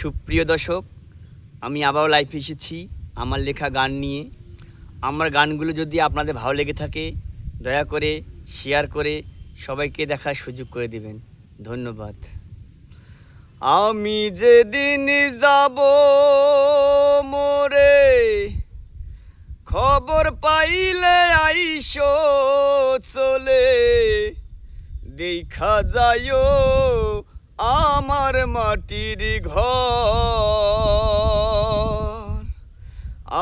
সুপ্রিয় দর্শক, আমি আবারও লাইভে এসেছি আমার লেখা গান নিয়ে। আমার গানগুলো যদি আপনাদের ভালো লেগে থাকে, দয়া করে শেয়ার করে সবাইকে দেখার সুযোগ করে দিবেন। ধন্যবাদ। আমি যেদিন যাব মোরে, খবর পাইলে আইসো চলে, দেখা যায়ও আমার মাটির ঘর।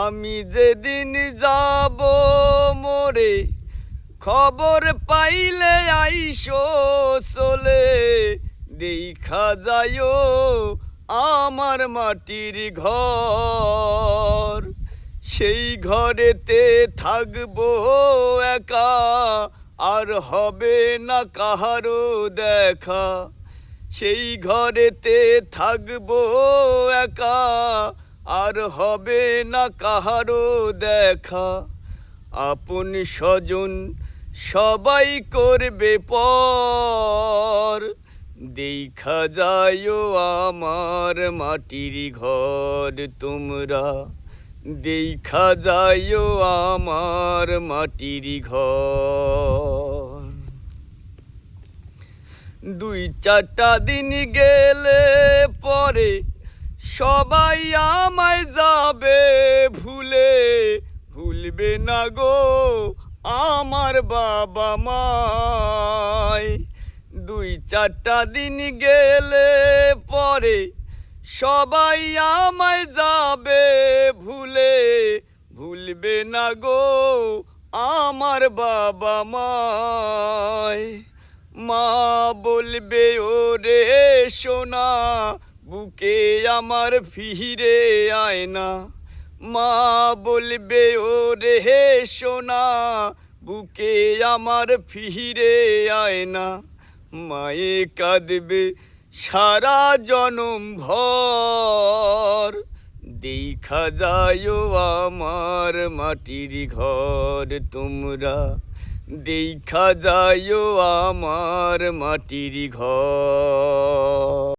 আমি যেদিন যাব মোরে, খবর পাইলে আইসো চলে, দেখা যায়ও আমার মাটির ঘর। সেই ঘরেতে থাকবো একা, আর হবে না কাহারো দেখা। সেই ঘরেতে থাকবো একা, আর হবে না কাহারো দেখা। আপন স্বজন সবাই করবে পর, দেখা যায়ও আমার মাটির ঘর তোমরা, দেখা যায়ও আমার মাটির ঘর। 2-4টা দিন গেলে পরে সবাই আমায় যাবে ভুলে, ভুলবে না গো আমার বাবা মায়। 2-4টা দিন গেলে পরে সবাই আমায় যাবে ভুলে, ভুলবে না গো আমার বাবা মায়। মা বলবে ওরে সোনা, বুকে আমার ফিরে আয় না। মা বলবে ওরে সোনা, বুকে আমার ফিরে আয় না। মায়ে কাঁদবে সারা জনম ভর, দেখা যায়ও আমার মাটির ঘর তোমরা, দেখা যায়ও আমার মাটির ঘর।